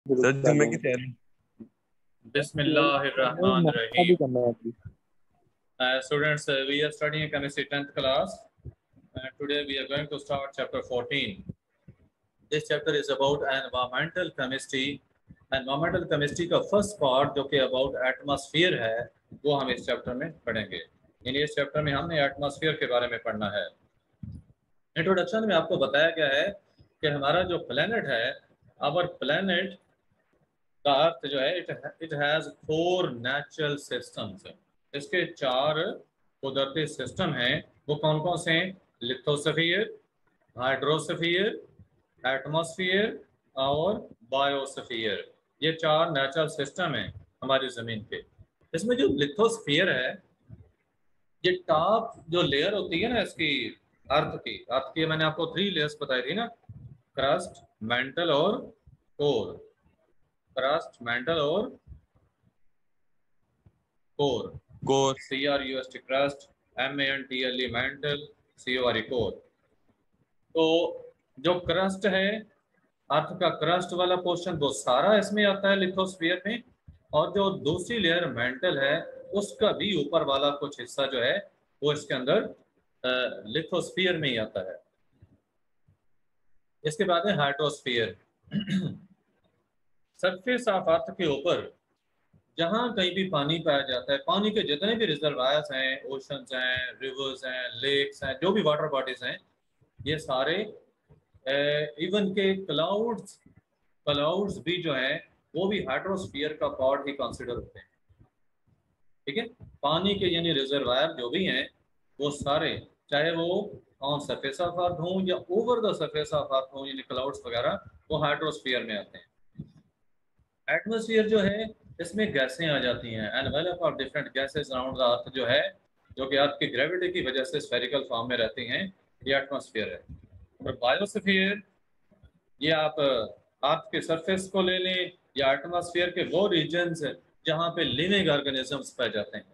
Sir जुम्मे की तैयारी। भी Bismillahirrahmanirrahim. करना है अभी। Students, we are studying chemistry 10th class. Today we are going to start chapter 14. This chapter is about environmental chemistry. Environmental chemistry का first part जो कि about atmosphere है, वो हम इस chapter में पढ़ेंगे। यानी इस chapter में हमने atmosphere के बारे में पढ़ना है। इंट्रोडक्शन में आपको बताया गया है कि हमारा जो planet है, our planet का अर्थ जो है इट हैज 4 नेचुरल सिस्टम्स। इसके 4 कुदरती सिस्टम हैं। वो कौन कौन से हैं? लिथोस्फीयर, हाइड्रोस्फीयर, एटमॉस्फेयर और बायोस्फीयर। ये 4 नेचुरल सिस्टम हैं हमारी ज़मीन के। इसमें जो लिथोस्फीयर है, ये टॉप जो लेयर होती है ना इसकी अर्थ की मैंने आपको 3 लेयर्स बताई थी ना, क्रस्ट, मेंटल और कोर। क्रस्ट, मेंटल और core. Core CRUST crust, MENTLE mental, CORE core. तो जो क्रस्ट है, अर्थ का क्रस्ट वाला पोर्शन वो सारा इसमें आता है लिथोस्फीयर में, और जो दूसरी लेयर मेंटल है उसका भी ऊपर वाला कुछ हिस्सा जो है वो इसके अंदर लिथोस्फीयर में ही आता है। इसके बाद है हाइड्रोस्फीयर। सरफेस ऑफ अर्थ के ऊपर जहाँ कहीं भी पानी पाया जाता है, पानी के जितने भी रिजर्वायर्स हैं, ओशंस हैं, रिवर्स हैं, लेक्स हैं, जो भी वाटर बॉडीज हैं, ये सारे इवन के क्लाउड्स भी जो हैं वो भी हाइड्रोस्फीयर का पार्ट ही कंसिडर होते हैं। ठीक है, पानी के यानी रिजर्वायर जो भी हैं वो सारे, चाहे वो ऑन सरफेस ऑफ अर्थ हों या over the surface of earth हों, यानी क्लाउड्स वगैरह, वो हाइड्रोस्फीयर में आते हैं। एटमॉस्फेयर जो है इसमें गैसें आ जाती हैं, envelope of different gases around the earth जो है, जो कि अर्थ की ग्रेविटी की वजह से स्फेरिकल फॉर्म में रहती हैं, ये एटमॉस्फेयर है। और बायोस्फीयर, ये आप अर्थ के सरफेस को ले लें या एटमॉस्फेयर के वो रीजन्स जहाँ पे लिविंग ऑर्गेनिजम्स पाए जाते हैं।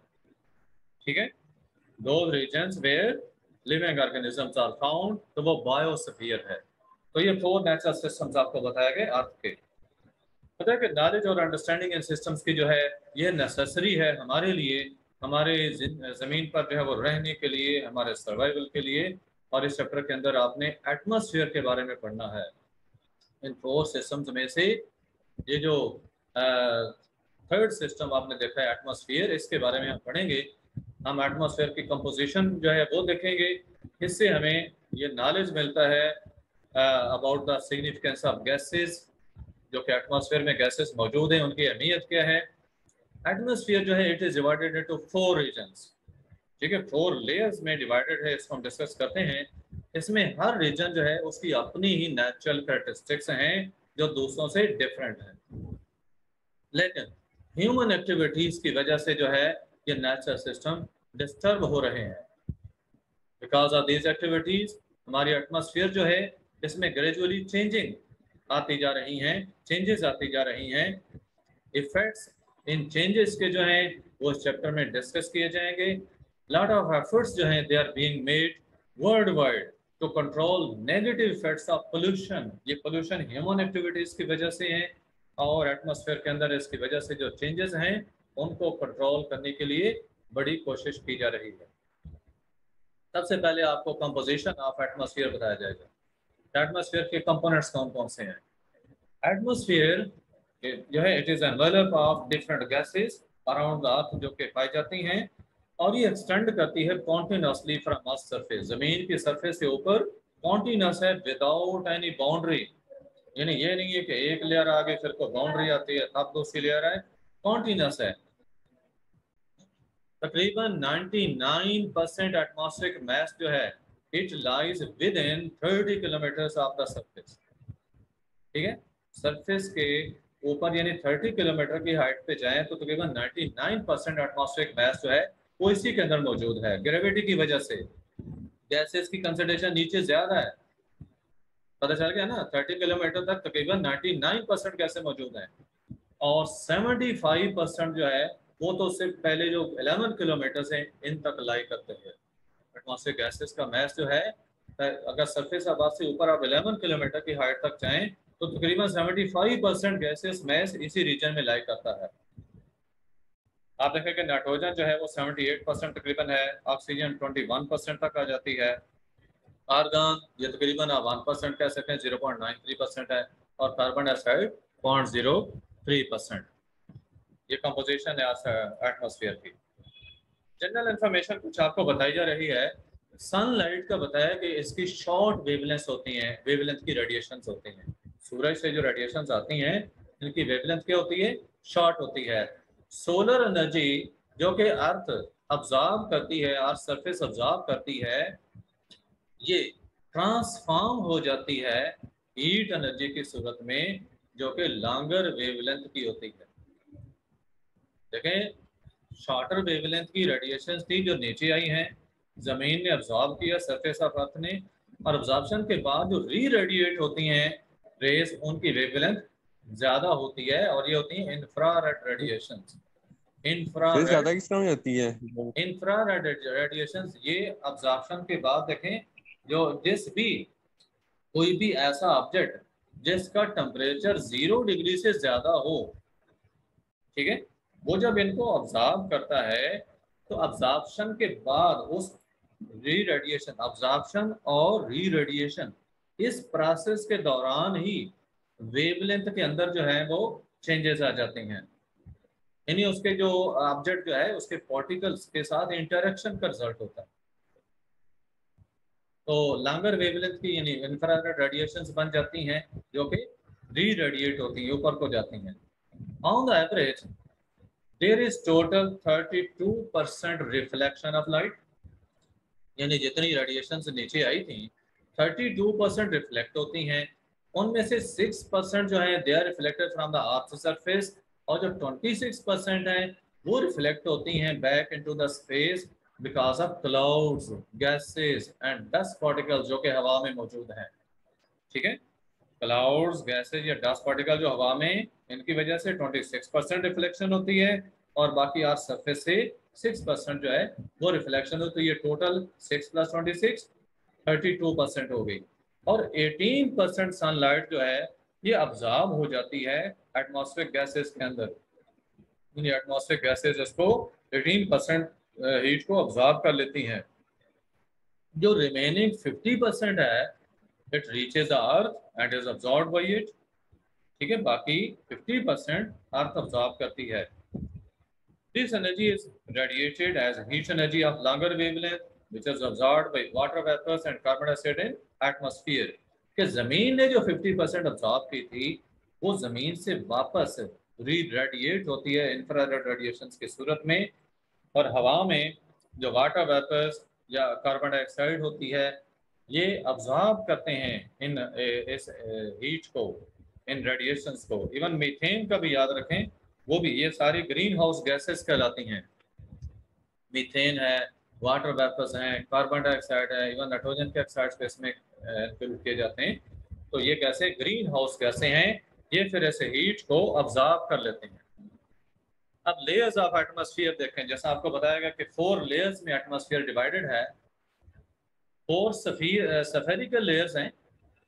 ठीक है, दो reasons where living organisms are found, तो वो बायोस्फीयर है। तो ये 4 नेचुरल सिस्टम्स आपको बताए गए अर्थ के। पता है कि नॉलेज और अंडरस्टैंडिंग इन सिस्टम्स की जो है ये नेसेसरी है हमारे लिए, हमारे ज़मीन पर जो है वो रहने के लिए, हमारे सर्वाइवल के लिए। और इस चैप्टर के अंदर आपने एटमॉस्फेयर के बारे में पढ़ना है। इन 4 सिस्टम्स में से ये जो थर्ड सिस्टम आपने देखा है एटमॉस्फेयर, इसके बारे में हम पढ़ेंगे। हम एटमॉस्फेयर की कंपोजिशन जो है वो देखेंगे। इससे हमें ये नॉलेज मिलता है about the significance of gases, जो कि एटमॉस्फेयर में गैसेस मौजूद हैं, उनकी अहमियत क्या है। एटमॉस्फेयर जो है it is divided into 4 regions. ठीक है, 4 लेयर्स में डिवाइडेड है, इसको हम डिस्कस करते हैं। इसमें हर रीजन जो है उसकी अपनी ही नेचुरल कैरेक्टरिस्टिक्स हैं जो दूसरों से डिफरेंट हैं। लेकिन ह्यूमन एक्टिविटीज की वजह से जो है ये नेचुरल सिस्टम डिस्टर्ब हो रहे हैं। बिकॉज ऑफ दीज एक्टिविटीज हमारी एटमॉस्फेयर जो है इसमें ग्रेजुअली चेंजिंग आती जा रही हैं, चेंजेस आती जा रही हैं। इफेक्ट्स इन चेंजेस के जो हैं वो इस चैप्टर में डिस्कस किए जाएंगे। लॉट ऑफ एफर्ट्स जो हैं they are being made world wide to control negative effects of pollution. ये पोल्यूशन ह्यूमन एक्टिविटीज की वजह से हैं, और एटमॉस्फेयर के अंदर इसकी वजह से जो चेंजेस हैं उनको कंट्रोल करने के लिए बड़ी कोशिश की जा रही है। सबसे पहले आपको कंपोजिशन ऑफ एटमॉस्फेयर बताया जाएगा। एटमॉस्फेयर के कंपोनेंट्स कौन कौन से हैं। एटमॉस्फेयर जो है it is envelope of different gases around the earth, जो कि पाई जाती हैं, और ये एक्सटेंड करती है कॉन्टिन्यूसली फ्रॉम अर्थ सरफेस। जमीन की सरफेस के ऊपर कॉन्टिन्यूस है, विदाउट एनी बाउंड्री। यानी ये नहीं है कि एक लेयर आगे फिर को बाउंड्री आती है तब दूसरी लेयर है, कॉन्टिन्यूस है। तकरीबन 99% एटमॉस्फेरिक मास जो है it lies with in 30 kilometres of the surface. ठीक है, सरफेस के ऊपर यानी 30 किलोमीटर की हाइट पे जाएं तो तकरीबन 99% एटमॉस्फेरिक मास जो है वो इसी के अंदर मौजूद है। ग्रेविटी की वजह से गैसेस की कंसंट्रेशन नीचे ज्यादा है, पता चल गया ना। 30 किलोमीटर तक तकरीबन 99% गैसें मौजूद हैं, और 75% जो है वो तो सिर्फ पहले जो 11 किलोमीटर से इन तक लाई करते हैं। एटमॉस्फेरिक गैसेस का मास जो है, अगर सरफेस आबाद से ऊपर आप 11 किलोमीटर की हाइट तक जाएं तो तकरीबन 75% गैसेस मैस इसी रीजन में लाई करता है। आप देखें कि नाइट्रोजन जो है वो 78% तकरीबन है, ऑक्सीजन 21% तक आ जाती है, आर्गन ये तकरीबन 1% कह सकते हैं, 0.93% है, और कार्बन डाइऑक्साइड 0.03%। ये कंपोजिशन है एटमॉस्फेयर की। जनरल इंफॉर्मेशन कुछ आपको बताई जा रही है। सनलाइट का बताया कि इसकी शॉर्ट वेवलेंथ होती हैं, वेवलेंथ की रेडिएशंस होती हैं। सूरज से जो रेडिएशंस आती हैं इनकी वेवलेंथ क्या होती है, शॉर्ट होती है। सोलर एनर्जी जो कि अर्थ अब्जॉर्ब करती है, अर्थ सरफेस अब्जॉर्ब करती है, ये ट्रांसफॉर्म हो जाती है हीट एनर्जी की सूरत में, जो कि लॉन्गर वेवलेंथ की होती है। देखें शॉर्टर वेवलेंथ की रेडिएशंस थी जो नीचे आई हैं, जमीन ने अब्जॉर्ब किया सरफेस ऑफ अर्थ ने, और अब्जॉर्प्शन के बाद जो री रेडिएट होती हैं रेस, उनकी वेवलेंथ ज्यादा होती है, और ये होती हैं इंफ्रारेड रेडिएशंस। फिर इंफ्रारेड ज्यादा किस तरह होती है? इंफ्रारेड रेडिएशंस ये अब्जॉर्प्शन के बाद देखें, जो जिस भी कोई भी ऐसा ऑब्जेक्ट जिसका टेम्परेचर 0 डिग्री से ज्यादा हो, ठीक है, वो जब इनको ऑब्जर्व करता है तो ऑब्जर्प्शन के बाद उस री रेडिएशन, ऑब्जर्प्शन और री रेडिएशन, इस प्रोसेस के दौरान ही वेवलेंथ के अंदर जो है वो चेंजेस आ जाते हैं, यानी उसके जो ऑब्जेक्ट जो है उसके पार्टिकल्स के साथ इंटरेक्शन का रिजल्ट होता है। तो लॉन्गर वेवलेंथ की यानी इंफ्रारेड रेडिएशंस बन जाती हैं जो कि री रेडिएट होती हैं, ऊपर को जाती हैं। On the average there is total 32% reflection of light, यानी जितनी रेडिएशंस नीचे आई थी 32% रिफ्लेक्ट होती हैं, उनमें से 6% जो है they are reflected from the earth surface, और जो 26% है वो रिफ्लेक्ट होती हैं back into the space because of clouds, gases and dust particles जो कि हवा में मौजूद हैं। ठीक है, क्लाउड्स, गैसेज या डस्ट पार्टिकल जो हवा में, इनकी वजह से 26% रिफ्लेक्शन होती है, और बाकी अर्थ सरफेस से 6% जो है वो रिफ्लेक्शन होती है। टोटल 6 + 26 32% हो गई, और 18% सनलाइट जो है ये अब्जॉर्ब हो जाती है एटमॉस्फेरिक गैसेस के अंदर। एटमॉस्फेरिक गैसेस इसको 18% हीट को अब्जॉर्ब कर लेती हैं। जो रिमेनिंग 50% है it reaches the earth and is absorbed by it. ठीक है, बाकी 50% अर्थ अब्सॉर्ब करती है। This energy is radiated as heat energy of longer wavelength which is absorbed by water vapours and carbon dioxide in atmosphere. कि जमीन ने जो 50% absorb की थी वो जमीन से वापस री रेडिएट होती है इंफ्रारेड रेडिएशंस की सूरत में, और हवा में जो वाटर वेपर्स या कार्बन डाइऑक्साइड होती है ये अब्जॉर्ब करते हैं इन इस हीट को, इन रेडिएशंस को। इवन मीथेन का भी याद रखें, वो भी, ये सारी ग्रीन हाउस गैसेस कहलाती हैं। मीथेन है, वाटर वेपर्स हैं, कार्बन डाइऑक्साइड है, इवन नाइट्रोजन के ऑक्साइड्स को इसमें इंक्लूड किए जाते हैं। तो ये गैसें ग्रीन हाउस गैसें हैं, ये फिर ऐसे हीट को अब्जॉर्ब कर लेते हैं। अब लेयर्स ऑफ एटमॉस्फेयर देखें, जैसा आपको बताया गया कि 4 लेयर्स में एटमॉस्फेयर डिवाइडेड है। 4 सफेरिकल लेयर्स हैं,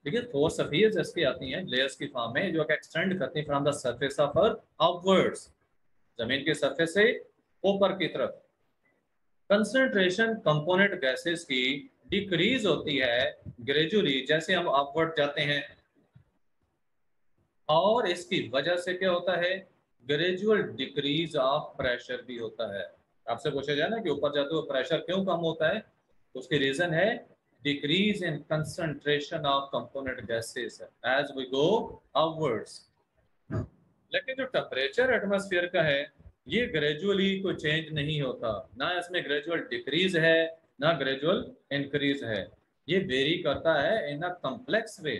ठीक है, 4 सफियर्स इसकी आती हैं लेयर्स की फॉर्म में, जो कि एक्सटेंड करती हैं from the surface of earth upwards, जमीन के सरफेस से ऊपर की तरफ। कंसंट्रेशन कंपोनेंट गैसेस की डिक्रीज होती है ग्रेजुअली जैसे हम अपवर्ड जाते हैं, और इसकी वजह से क्या होता है, ग्रेजुअल डिक्रीज ऑफ प्रेशर भी होता है। आपसे पूछा जाए ना कि ऊपर जाते हुए प्रेशर क्यों कम होता है, तो उसकी रीजन है decrease in concentration of component gases as we go upwards. लेकिन जो टेम्परेचर एटमॉस्फेयर का है ये ग्रेजुअली कोई चेंज नहीं होता, ना इसमें ग्रेजुअल डिक्रीज है ना ग्रेजुअल इंक्रीज है, ये वेरी करता है इन अ कॉम्प्लेक्स वे।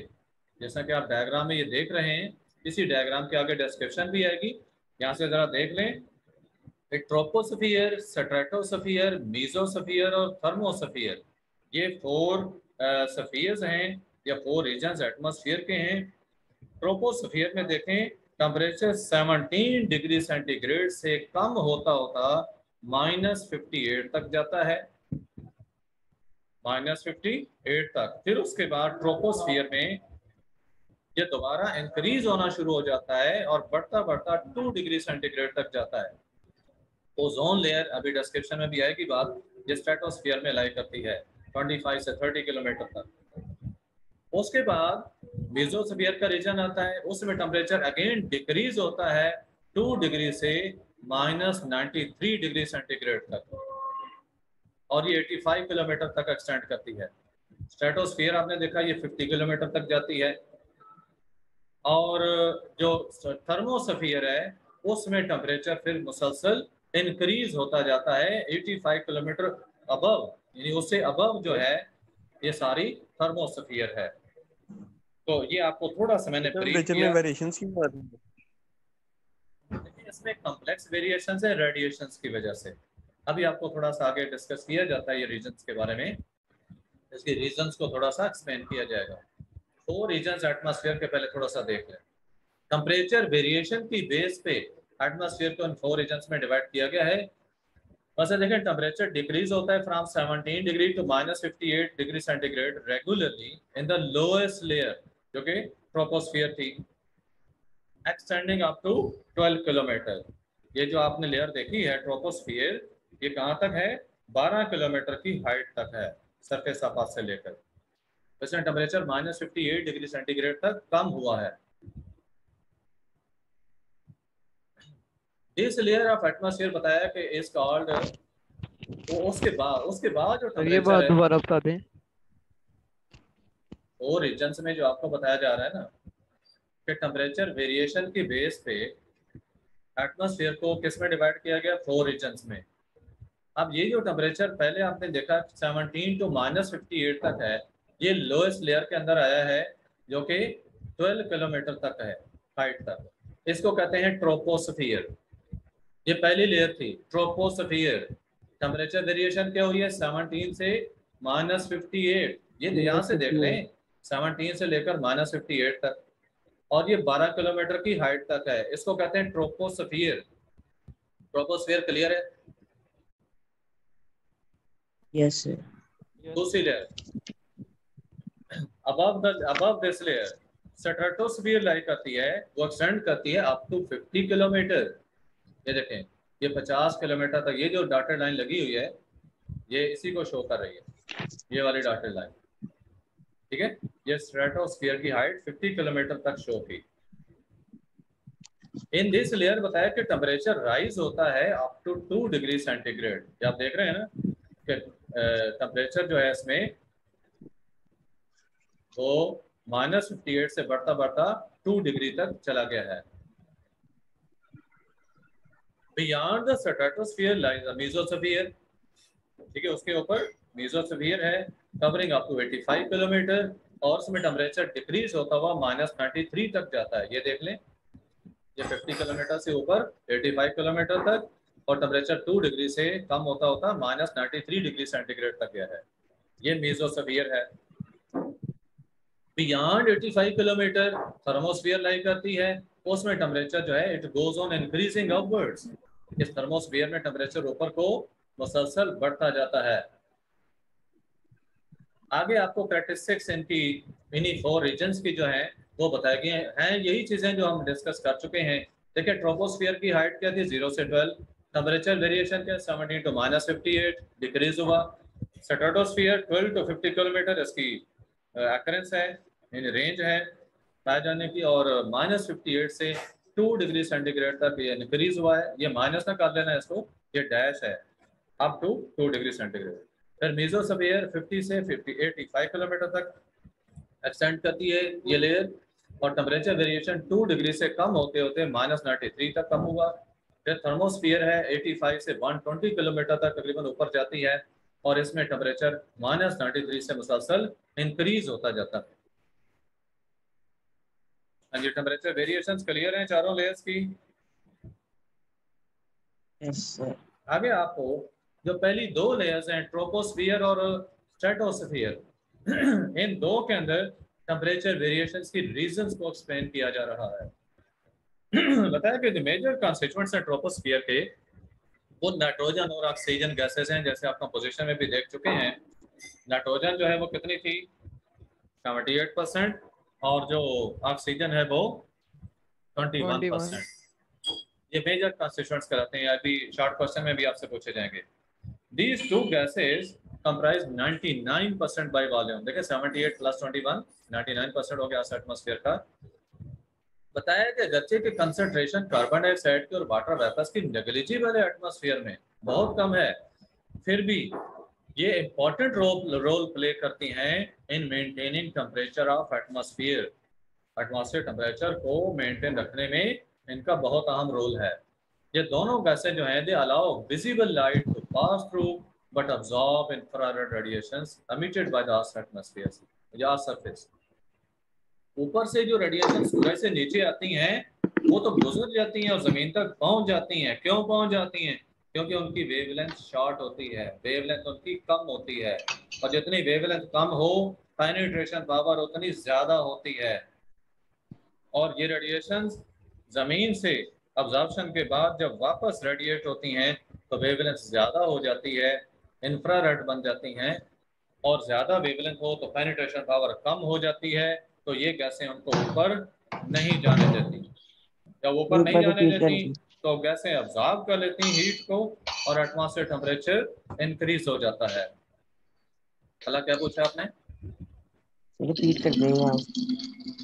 जैसा कि आप डायग्राम में ये देख रहे हैं, इसी डायग्राम के आगे डिस्क्रिप्शन भी आएगी, यहाँ से जरा देख लें। एक ट्रोपोस्फियर, स्ट्रेटोस्फियर, मेसोस्फियर और थर्मोस्फियर, ये 4 स्फीयर्स हैं या 4 रीजन्स एटमॉस्फेयर के हैं। ट्रोपोस्फियर में देखें टेम्परेचर 17 डिग्री सेंटीग्रेड से कम होता होता -58 तक जाता है, -58 तक। फिर उसके बाद ट्रोपोस्फियर में ये दोबारा इंक्रीज होना शुरू हो जाता है और बढ़ता बढ़ता 2 डिग्री सेंटीग्रेड तक जाता है। ओजोन लेयर, अभी डिस्क्रिप्शन में भी आएगी बात, ये स्ट्रेटोस्फीयर में लाई करती है 25 से 30 किलोमीटर तक। उसके बाद मेसोस्फीयर का रीजन आता है, उसमें टेम्परेचर अगेन डिक्रीज होता है 2 डिग्री से -93 डिग्री सेंटीग्रेड तक, और ये 85 किलोमीटर तक एक्सटेंड करती है। स्ट्रेटोस्फीयर आपने देखा ये 50 किलोमीटर तक जाती है, और जो थर्मोस्फीयर है उसमें टेम्परेचर फिर मुसलसल इंक्रीज होता जाता है 85 किलोमीटर अबव, यानी उससे अबव जो है ये सारी थर्मोस्फीयर है। तो ये आपको थोड़ा सा मैंने ब्रीफ टेम्परेचर में किया। वेरिएशंस क्यों आ रही है? देखिए इसमें कॉम्प्लेक्स वेरिएशंस है रेडिएशंस की वजह से। अभी आपको थोड़ा सा आगे डिस्कस किया जाता है ये रीजन्स के बारे में, इसके रीजन्स को थोड़ा सा एक्सप्लेन किया जाएगा। 4 रीजन्स एटमॉस्फेयर के पहले थोड़ा सा देख लें। टेम्परेचर वेरिएशन की बेस पे एटमॉस्फेयर को इन 4 रीजन्स में डिवाइड किया गया है। वैसे देखें टेम्परेचर डिक्रीज होता है from 17 degree to -58 degree centigrade regularly in the lowest layer जो कि ट्रोपोस्फियर थी, एक्सटेंडिंग अप टू 12 किलोमीटर। ये जो आपने लेयर देखी है ट्रोपोस्फियर, ये कहाँ तक है? 12 किलोमीटर की हाइट तक है सरफेस ऑफ अर्थ से लेकर। इसमें टेम्परेचर -58 डिग्री सेंटीग्रेड तक कम हुआ है। दिस लेयर ऑफ एटमॉस्फेयर बताया कि इज कॉल्ड, तो उसके बाद जो सर ये बात टेम्परेचर है दोबारा बता दें। वो रीजन्स में जो आपको बताया जा रहा है ना कि टेम्परेचर वेरिएशन की बेस पे एटमॉस्फेयर को किस में डिवाइड किया गया? 4 रीजन्स में। अब ये जो टेम्परेचर पहले आपने देखा 17 टू -58 तक है, ये लोएस्ट लेयर के अंदर आया है जो कि 12 किलोमीटर तक है हाइट तक। इसको कहते हैं ट्रोपोस्फियर। ये पहली लेयर थी ट्रोपोस्फियर। टेम्परेचर वेरिएशन क्या हुई है? 17 से -58। ये यहाँ से देख लें 17 से लेकर -58 तक, और ये 12 किलोमीटर की हाइट तक है। इसको कहते हैं ट्रोपोस्फियर। ट्रोपोस्फियर क्लियर है? Yes sir. दूसरी layer above this layer stratosphere lie करती है, वो एक्सटेंड करती है अप टू 50 किलोमीटर। ये देखें ये 50 किलोमीटर तक, ये जो डॉटेड लाइन लगी हुई है ये इसी को शो कर रही है, ये वाली डॉटेड लाइन, ठीक है। ये स्ट्रेटोस्फियर की हाइट 50 किलोमीटर तक शो की। इन दिस लेयर बताया कि टेम्परेचर राइज होता है अप टू 2 डिग्री सेंटीग्रेड। ये आप देख रहे हैं ना कि टेम्परेचर जो है इसमें वो -58 से बढ़ता बढ़ता 2 डिग्री तक चला गया है। Beyond the stratosphere lies the mesosphere, ठीक है, उसके ऊपर मेसोस्फियर है कवरिंग अप टू 85 किलोमीटर, और उसमें टेम्परेचर डिक्रीज होता हुआ -93 तक जाता है। ये देख लें ये 50 किलोमीटर से ऊपर 85 किलोमीटर तक, और टेम्परेचर 2 डिग्री से कम होता होता -93 डिग्री सेंटीग्रेड तक गया है। ये मेसोस्फियर है। बियॉन्ड 85 किलोमीटर थर्मोस्फियर लाई करती है, उसमें टेम्परेचर जो है it goes on increasing upwards. इस थर्मोस्फियर में टेम्परेचर ऊपर को मुसलसल बढ़ता जाता है। आगे आपको कैरेक्टरिस्टिक्स इनकी इन्हीं 4 रीजन्स की जो है वो बताए गए हैं। यही चीजें जो हम डिस्कस कर चुके हैं। देखिए ट्रोपोस्फियर की हाइट क्या थी? 0 से 12। टेम्परेचर वेरिएशन क्या? 17 टू -58 डिक्रीज हुआ। स्ट्रेटोस्फियर 12 टू 50 किलोमीटर इसकी अकरेंस है, यानी रेंज है पाए जाने की, और -58 से 2 डिग्री सेंटीग्रेड तक ये इंक्रीज हुआ है। ये माइनस ना कर लेना इसको, ये डैश है, अप टू 2 डिग्री सेंटीग्रेड। फिर मेसोस्फियर 50 से 85 किलोमीटर तक एक्सटेंड करती है ये लेयर, और टेम्परेचर वेरिएशन 2 डिग्री से कम होते होते -93 तक कम हुआ। फिर थर्मोस्फियर है 85 से 120 किलोमीटर तक तकरीबन ऊपर जाती है, और इसमें टेम्परेचर -93 से मुसलसल इंक्रीज होता जाता है। ये टेम्परेचर वेरिएशंस क्लियर हैं चारों लेयर्स की? Yes sir. आगे आपको जो पहली 2 लेयर्स हैं ट्रोपोस्फियर और स्ट्रेटोस्फियर, इन 2 के अंदर टेम्परेचर वेरिएशंस की रीजंस को एक्सप्लेन किया जा रहा है। बताया कि द मेजर कॉन्स्टिट्यूएंट्स हैं ट्रोपोस्फियर के वो नाइट्रोजन और ऑक्सीजन गैसेस हैं, जैसे आप कंपोजिशन में भी देख चुके हैं। नाइट्रोजन जो है वो कितनी थी? 78%, और जो ऑक्सीजन है वो 21%। ये मेजर कंस्टिट्यूएंट्स कराते हैं, अभी शॉर्ट क्वेश्चन में भी आपसे पूछे जाएंगे। These two gases comprise 99% by volume। देखिए 78 प्लस 21 99% हो गया एटमॉस्फेयर का। बताया कि अगरचे के कंसंट्रेशन कार्बन डाइऑक्साइड के और वाटर वेपर्स की नेग्लिजिबल है एटमॉस्फेयर में, बहुत कम है, फिर भी ये इंपॉर्टेंट रोल प्ले करती हैं in maintaining temperature of atmosphere. Atmosphere temperature को मेंटेन रखने में इनका बहुत अहम रोल है। ये दोनों गैसें जो हैं they allow visible light to pass through but absorb infrared radiations emitted by the earth atmosphere या सरफेस। ऊपर से जो रेडिएशन सूरज से नीचे आती हैं वो तो गुजर जाती हैं और जमीन तक पहुंच जाती हैं। क्यों पहुंच जाती हैं? क्योंकि उनकी वेवलेंथ शॉर्ट होती है, वेवलेंथ उनकी कम होती है, और जितनी वेवलेंथ कम हो पेनिट्रेशन पावर उतनी ज्यादा होती है। और ये रेडिएशन जमीन से अब्जॉर्प्शन के बाद जब वापस रेडिएट होती हैं तो वेवलेंथ ज्यादा हो जाती है, इंफ्रारेड बन जाती हैं, और ज्यादा वेवलेंथ हो तो पेनिट्रेशन पावर कम हो जाती है, तो ये गैसें उनको ऊपर नहीं जाने देती। जब ऊपर नहीं जाने देती तो गैसें अब्जॉर्ब कर लेती हीट को और एटमॉस्फेयर टेम्परेचर इंक्रीज हो जाता है। भला क्या पूछा आपने? रिपीट कर देंगे आप।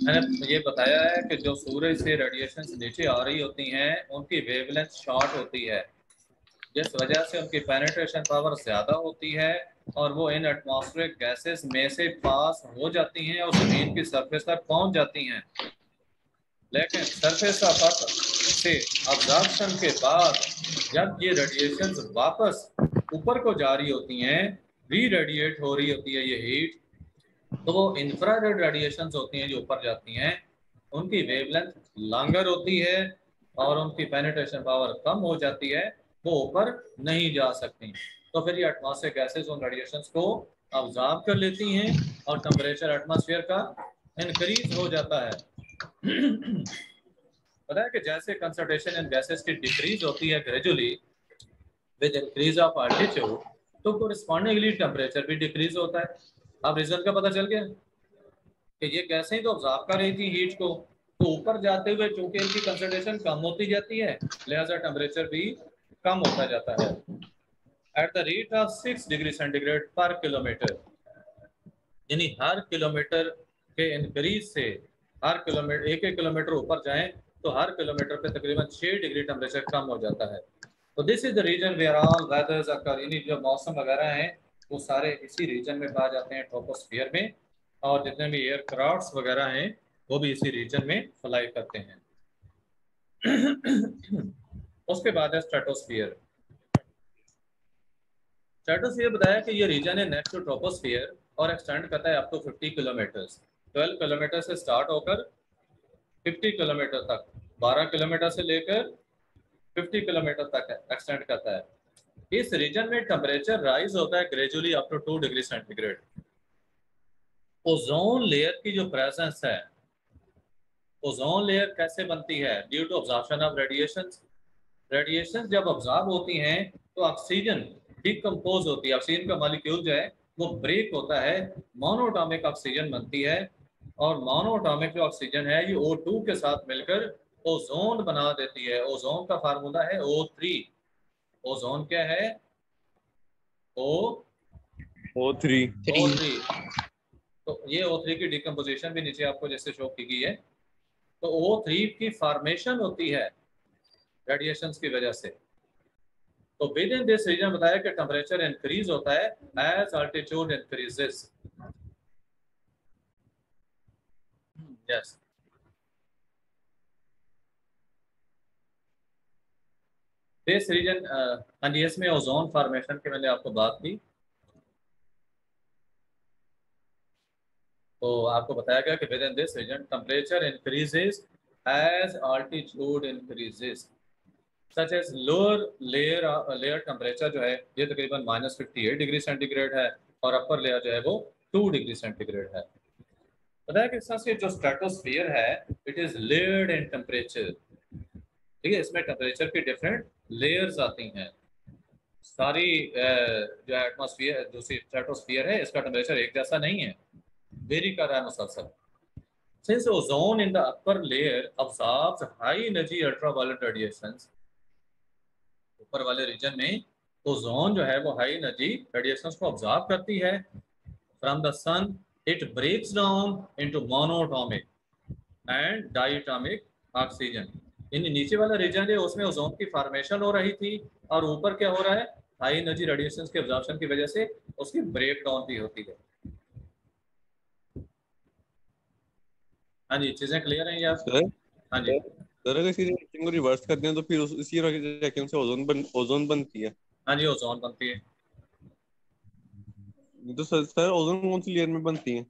मैंने ये बताया है कि जो सूरज से रेडिएशन नीचे आ रही होती हैं उनकी वेवलेंथ शॉर्ट होती है, जिस वजह से उनकी पेनिट्रेशन पावर ज्यादा होती है और वो इन एटमॉस्फेरिक गैसेस में से पास हो जाती हैं और जमीन की सरफेस तक पहुंच जाती हैं। लेकिन सरफेस ऑफ अर्थ से अब्जॉर्प्शन के बाद जब ये रेडिएशंस वापस ऊपर को जा रही होती हैं, री रेडिएट हो रही होती है ये हीट, तो वो इंफ्रारेड रेडिएशंस होती हैं जो ऊपर जाती हैं, उनकी वेवलेंथ लॉन्गर होती है और उनकी पेनिट्रेशन पावर कम हो जाती है, वो ऊपर नहीं जा सकती। तो फिर ये एटमॉस्फेयर गैसेस उन रेडिएशंस को अब्जॉर्ब कर लेती हैं और टेम्परेचर एटमॉस्फेयर का इंक्रीज हो जाता है। पता है कि जैसे कंसंट्रेशन इन गैसेस की डिक्रीज होती है gradually with increase of altitude, तो कोरिस्पॉन्डिंगली टेम्परेचर भी डिक्रीज होता है। अब रीजन का पता चल गया कि ये गैसें ही तो अब्जॉर्ब कर रही थी हीट को, तो ऊपर जाते हुए चूंकि इनकी कंसंट्रेशन कम होती जाती है लिहाजा टेम्परेचर भी कम होता जाता है। At the rate of 6 degree centigrade पर किलोमीटर, यानी हर किलोमीटर के इंक्रीज से हर किलोमीटर 1 किलोमीटर ऊपर जाएं तो हर किलोमीटर पे तकरीबन 6 डिग्री टेम्परेचर कम हो जाता है। तो this is the region where all weathers occur, यानी जो मौसम वगैरह हैं वो सारे इसी रीजन में पाए जाते हैं ट्रोपोस्फियर में, और जितने भी एयरक्राफ्ट्स वगैरह हैं वो भी इसी रीजन में फ्लाई करते हैं। उसके बाद है स्ट्रेटोस्फियर। स्ट्रेटोस्फियर बताया कि ये रीजन है नेक्स्ट टू ट्रोपोस्फियर और एक्सटेंड करता है अप टू 50 किलोमीटर। 12 किलोमीटर से स्टार्ट होकर 50 किलोमीटर तक, 12 किलोमीटर से लेकर 50 किलोमीटर तक एक्सटेंड करता है। इस रीजन में टेम्परेचर राइज होता है gradually up to 2 degree centigrade. Ozone layer की जो प्रेजेंस है, ओजोन लेयर कैसे बनती है? Due to absorption of radiations. Radiations जब अब्जॉर्ब होती हैं तो ऑक्सीजन डिकम्पोज होती है, ऑक्सीजन का मॉलिक्यूल जो है वो ब्रेक होता है, मोनोटॉमिक ऑक्सीजन बनती है, और मोनोटॉमिक जो ऑक्सीजन है ये O2 के साथ मिलकर ओजोन बना देती है। ओजोन का फार्मूला है O3। ओजोन क्या है? O3। तो ये O3 की डिकम्पोजिशन भी नीचे आपको जैसे शो की गई है। तो O3 की फॉर्मेशन होती है रेडिएशंस की वजह से। तो विद इन दिस रीजन बताया कि टेम्परेचर इंक्रीज होता है as altitude increases. Yes, this region हाँ जी, इसमें ओजोन फॉर्मेशन की मैंने आपको बात की, तो आपको बताया गया कि within this region temperature increases as altitude increases, such as lower layer temperature जो है ये तकरीबन -58 डिग्री सेंटीग्रेड है और अपर लेयर जो है वो 2 डिग्री सेंटीग्रेड है। पता है कि इससे जो स्ट्रेटोस्फीयर है it is layered in temperature. ठीक है, इसमें टेम्परेचर की डिफरेंट लेयर्स आती हैं। सारी जो एटमॉस्फेयर जो स्ट्रेटोस्फीयर है इसका टेम्परेचर एक जैसा नहीं है, वेरी कर रहा है मुसलसल। Since ozone in the upper layer absorbs high energy ultraviolet radiations, ऊपर वाले रीजन में ओजोन जो है वो हाई एनर्जी रेडिएशंस को ऑब्जॉर्ब करती है from the sun. It breaks down into monoatomic and diatomic oxygen. In नीचे वाला रीजन है उसमें ओजोन की फॉर्मेशन हो रही थी और ऊपर क्या हो रहा है, हाई एनर्जी रेडिएशंस के अब्जॉर्प्शन की वजह से उसकी ब्रेक डाउन भी होती है. हाँ जी, चीजें क्लियर हैं यार? सर हाँ जी. सर अगर इसी रिएक्शन को रिवर्स करते हैं तो फिर इसी रिएक्शन से ओजोन बनती है. हाँ जी, ओजोन बनती है. तो सर ओजोन कौन सी लेयर में बनती है?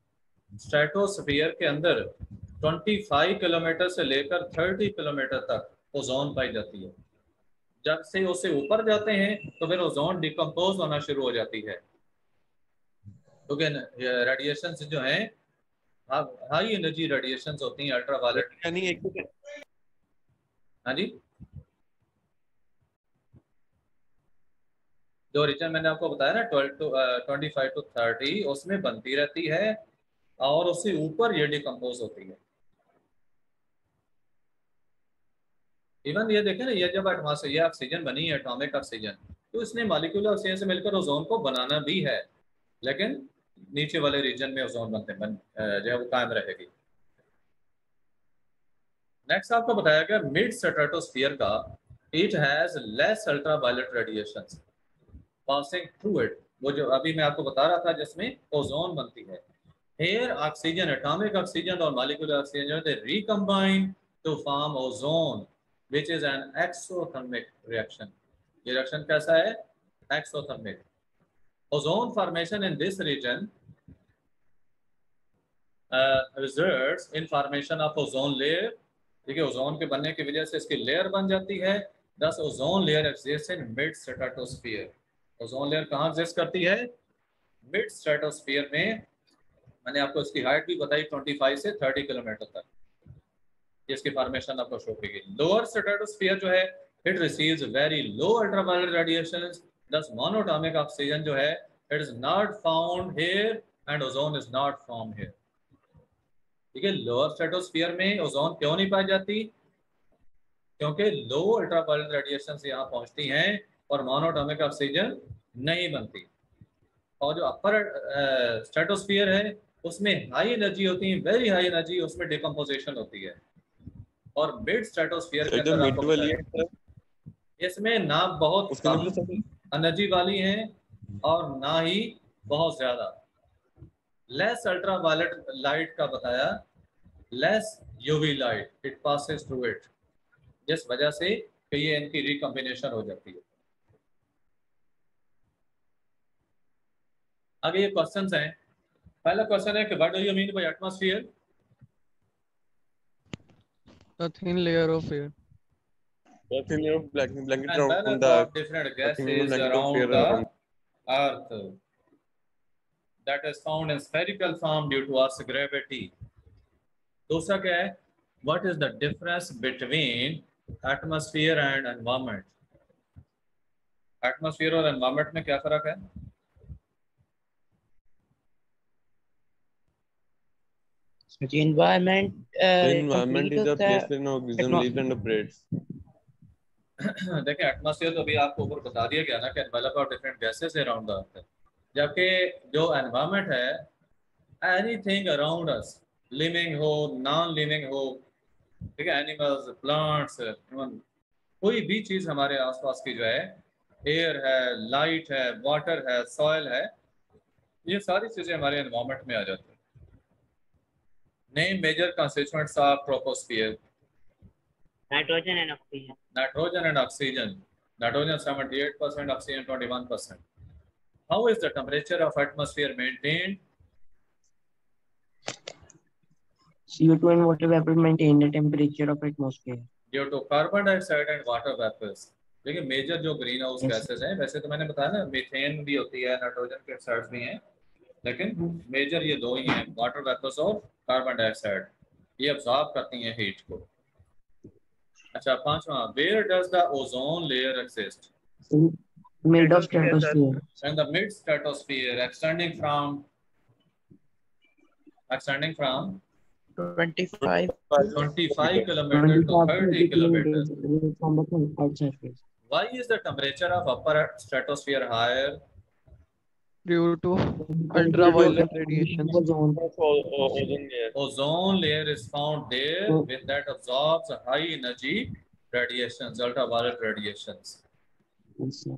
स्ट्रेटोस्फीयर के अंदर 25 किलोमीटर से लेकर 30 किलोमीटर तक ओजोन पाई जाती है. जब से उससे ऊपर जाते हैं तो फिर ओजोन डिकम्पोज होना शुरू हो जाती है, क्योंकि रेडिएशंस जो हैं हाई एनर्जी रेडिएशंस होती हैं, अल्ट्रावायलेट. यानी एक हाँ जी, जो रीजन मैंने आपको बताया ना 25 to 30 उसमें बनती रहती है और उससे ऊपर ये डिकम्पोज होती है. इवन ये देखें ना, ये जब एटमॉस्फेयर ये ऑक्सीजन बनी है एटॉमिक ऑक्सीजन, तो इसने मॉलिक्यूलर ऑक्सीजन से मिलकर ओजोन को बनाना भी है, लेकिन नीचे वाले रीजन में ओजोन जो है वो कायम रहेगी. नेक्स्ट आपको बताया गया मिड स्ट्रेटोस्फीयर का, it has less ultraviolet radiations passing through it. वो जो अभी मैं आपको बता रहा था जिसमें ओजोन बनती है. Here oxygen, atomic oxygen और molecular oxygen they recombine to form ozone, which is an exothermic reaction. ये reaction कैसा है? Exothermic. Ozone formation in this region results in formation of ozone layer. ठीक है, ओजोन के बनने की वजह से इसकी लेयर बन जाती है. Thus ozone layer exists in mid stratosphere. Ozone layer कहाँ एग्जिस्ट करती है? मिड स्ट्रेटोस्फीयर में. मैंने आपको इसकी हाइट भी बताई 25 से 30 किलोमीटर तक. इसकी फॉर्मेशन आपको शो की गई. लोअर स्ट्रेटोस्फीयर जो है it receives very low ultraviolet radiations. दस मोनोटॉमिक ऑक्सीजन जो है it is not found here and ozone is not form here. ठीक है, लोअर स्ट्रेटोस्फीयर में ओजोन क्यों नहीं पाई जाती? क्योंकि लो अल्ट्रावायलेट रेडिएशंस यहाँ पहुंचती हैं और मोनोटॉमिक ऑक्सीजन नहीं बनती. और जो अपर स्ट्रेटोस्फीयर है उसमें हाई एनर्जी होती है, वेरी हाई एनर्जी, उसमें डिकम्पोजिशन होती है. और मिड स्ट्रेटोस्फीयर के अंदर आपको बताया इसमें ना बहुत कम एनर्जी वाली हैं और ना ही बहुत ज्यादा. लेस अल्ट्रावायलेट लाइट का बताया, less UV light it passes through it, जिस वजह से कि ये इनकी रिकॉम्बिनेशन हो जाती है. आगे ये क्वेश्चंस हैं. पहला क्वेश्चन है कि what do you mean by atmosphere? A thin layer of air. A thin layer of blanket And around the different gases around the earth that is found in spherical form due to Earth's gravity. दूसरा क्या है? What is the difference between atmosphere and environment? Atmosphere और environment में क्या फर्क है? The environment is a place where no oxygen lives and operates. देखिए, atmosphere तो अभी आपको ऊपर बता दिया गया ना कि develop of different gases around the earth. जबकि जो एनवायरनमेंट है एनीथिंग अराउंड अस, लिविंग हो नॉन लिविंग हो, ठीक है, एनिमल्स, प्लांट्स, कोई भी चीज हमारे आसपास की जो है, एयर है, लाइट है, वाटर है, सॉइल है, ये सारी चीजें हमारे एनवायरनमेंट में आ जाती है. Name major constituents of troposphere. nitrogen and oxygen. Nitrogen and oxygen. Nitrogen 78%, oxygen 21%. How is the temperature of atmosphere maintained? CO2 and water vapor maintain the temperature of atmosphere. Due to carbon dioxide and water vapors. देखिए major जो green house gases हैं, वैसे तो मैंने बताया ना methane भी होती है, नाइट्रोजन के ऑक्साइड्स भी हैं, लेकिन मेजर ये दो ही हैं, वाटर वेपर्स और कार्बन डाइऑक्साइड. ये अब्सॉर्ब करती हैं हीट को. अच्छा, पांचवा, where does the ozone layer exist? Mid of stratosphere. In the mid stratosphere, extending from 25 25 kilometer to 30 kilometer. from the Earth's surface. Why is the temperature of upper stratosphere higher? Due to ultraviolet radiations. Ozone. ozone layer. Ozone layer is found there with that absorbs high energy radiations, ultraviolet radiations. Yes, sir.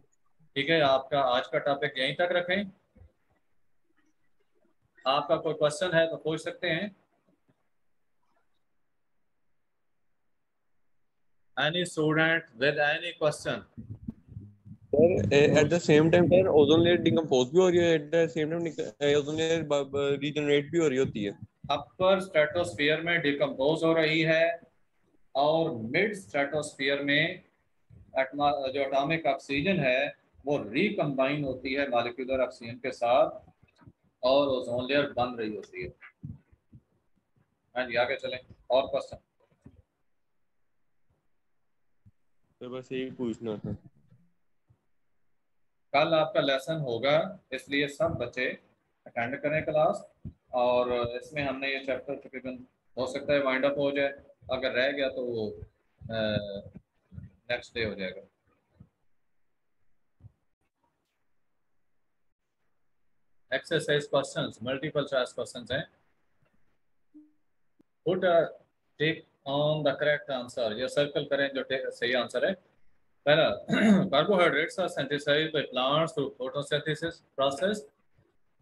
ठीक है, आपका आज का topic यहीं तक रखें. आपका कोई क्वेश्चन है तो पूछ सकते हैं. Any student with any question? At the same time sir ozone layer decompose भी हो रही है, at the same time ozone layer regenerate भी हो रही होती है. अपर स्ट्रेटोस्फीयर में डिकम्पोज हो रही है और मिड स्ट्रेटोस्फीयर में जो एटॉमिक ऑक्सीजन है वो रिकम्बाइन होती है मॉलिक्यूलर ऑक्सीजन के साथ और ओजोन लेयर बन रही होती है. हाँ जी, आगे चलें. और क्वेश्चन? तो बस यही पूछना था. कल आपका लेसन होगा, इसलिए सब बच्चे अटेंड करें क्लास. और इसमें हमने ये चैप्टर तकरीबन हो सकता है वाइंड अप हो जाए. अगर रह गया तो वो नेक्स्ट डे हो जाएगा. Exercise questions, multiple choice questions हैं. Put tick on the correct answer. ये सर्कल करें जो सही आंसर है. पहला, carbohydrates are synthesized by plants through photosynthesis process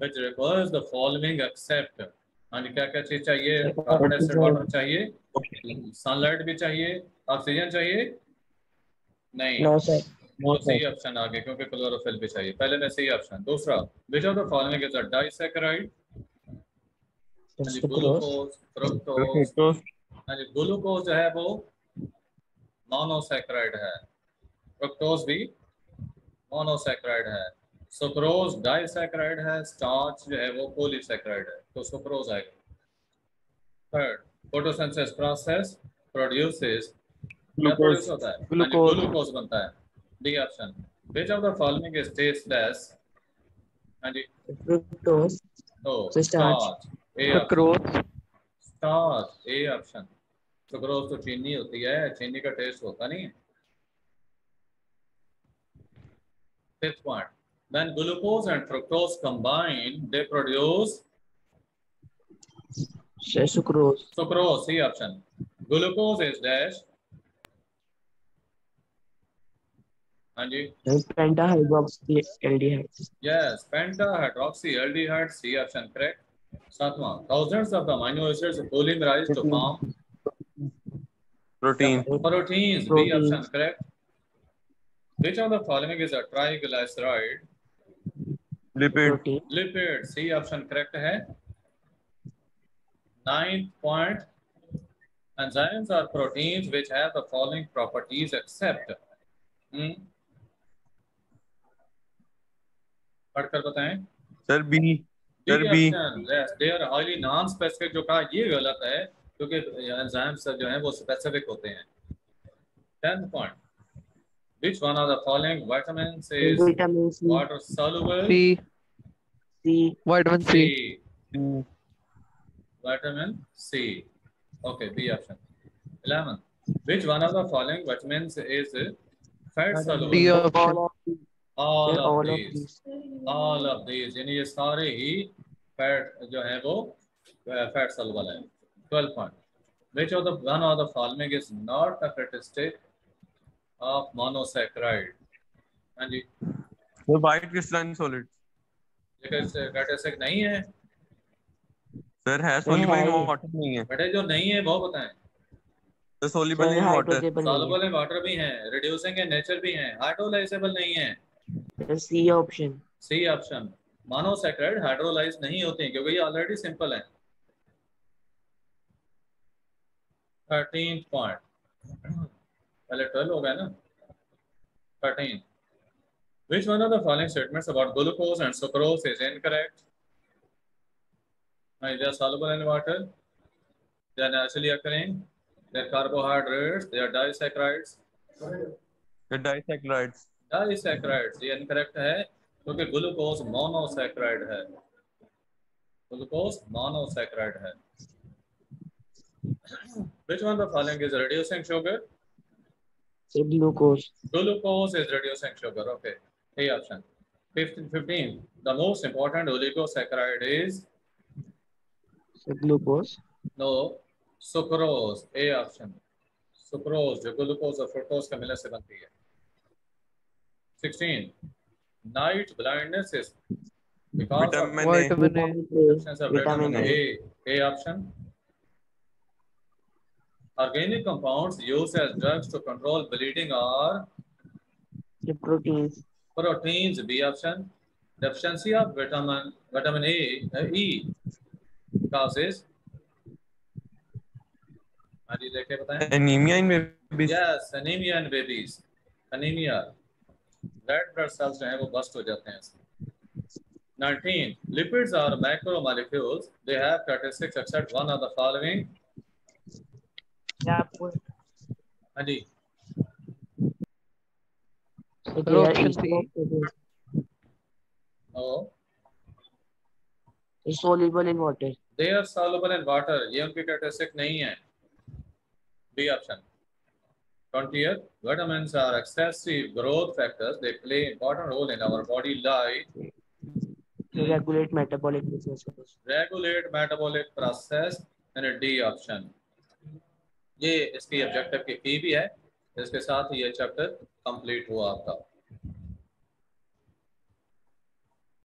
which requires the following except. हाँ जी, क्या क्या चीज चाहिए? कार्बन डाइऑक्साइड, वाटर चाहिए, सनलाइट भी चाहिए, ऑक्सीजन चाहिए नहीं. No, sir. वो सही ऑप्शन आ गया क्योंकि क्लोरोफिल भी चाहिए. पहले में सही ऑप्शन. दूसरा, which of the following is a disaccharide? हाँ जी, ग्लूकोज, फ्रुक्टोज. हाँ जी, ग्लूकोज जो है वो मोनोसैकराइड है, फ्रुक्टोज भी मोनोसैकराइड है, सुक्रोज डाइसैकराइड है, स्टार्च जो है वो पॉलीसैकराइड है. तो सुक्रोज आएगा. थर्ड, फोटोसिंथेसिस प्रोसेस प्रोड्यूसेस क्या प्रोड्यूस होता है? ग्लूकोज बनता है. D option. Which of the following is tasteless? हाँ जी, Fructose. तो starch. A Sucrose. Starch A option. Sucrose तो चीनी होती है, चीनी का टेस्ट होता नहीं है. Fifth point, when glucose and fructose combine, they produce Sucrose. sucrose. C option. Glucose is dash. हाँ जी. Pentahydroxyaldehyde. Yes, pentahydroxyaldehyde. C option correct. सातवां, thousands of the amino acids polymerized to form protein. proteins. B option correct. Which of the following is a triglyceride? Lipid. Lipid. C option correct है. Ninth point, enzymes are proteins which have the following properties except. पढ़कर बताएं. Sir B. Sir B. Yes, they are highly non-specific. जो कहा ये गलत है क्योंकि enzymes जो हैं वो specific होते हैं. 10th point. Which one of the following vitamins is Vitamin C. water soluble? C. Vitamin C. Vitamin C. Okay, B option. 11. Which one of the following vitamins is fat soluble? D option. All of these. यानी ये सारे ही fat जो है वो fat soluble है. 12 point. Which of the one of the following is not a characteristic of monosaccharide? हाँ जी. वो white crystalline solid. कैटेसिक नहीं है. सर है soluble in water नहीं है. बटे जो नहीं है वो बताएं. तो soluble in water. soluble in water भी हैं, reducing in nature भी हैं, hydrolyzable नहीं है. C option. C option. monosaccharide hydrolyze नहीं होते हैं क्योंकि ये ऑलरेडी सिंपल है. 13th point. पहले 12 हो गया ना. 13. Which one of the following statements about glucose and sucrose is incorrect? They are soluble in water. They are naturally occurring. They are carbohydrates. They are disaccharides. The disaccharides. Disaccharides. ये incorrect है क्योंकि glucose monosaccharide है. Glucose monosaccharide है. Which one of the following is reducing sugar? Say glucose. Glucose is reducing sugar. Okay. A option. 15. The most important oligosaccharide is Say glucose. no sucrose. A option. Sucrose जो glucose और fructose का मिलने से बनती है। 16 night blindness is because of Vitamin A. A option. Organic compounds used as drugs to control bleeding are The proteins. proteins. B option. Deficiency of vitamin E causes जी देखे बताएं। Anemia in babies. Yes, anemia in babies. Anemia. Red blood cells जो हैं वो bast हो जाते हैं। 19. Lipids are macromolecules. They have characteristics except one of the following. हाँ जी। Option C. Oh. It's soluble in water. They are soluble in water. ये उनकी characteristic नहीं है। B option. 20th, vitamins are excessive growth factors. They play important role in our body life. To regulate metabolic processes. Regulate metabolic process and D option. ये इसकी objective की भी है। इसके साथ ये चैप्टर कंप्लीट हुआ आपका।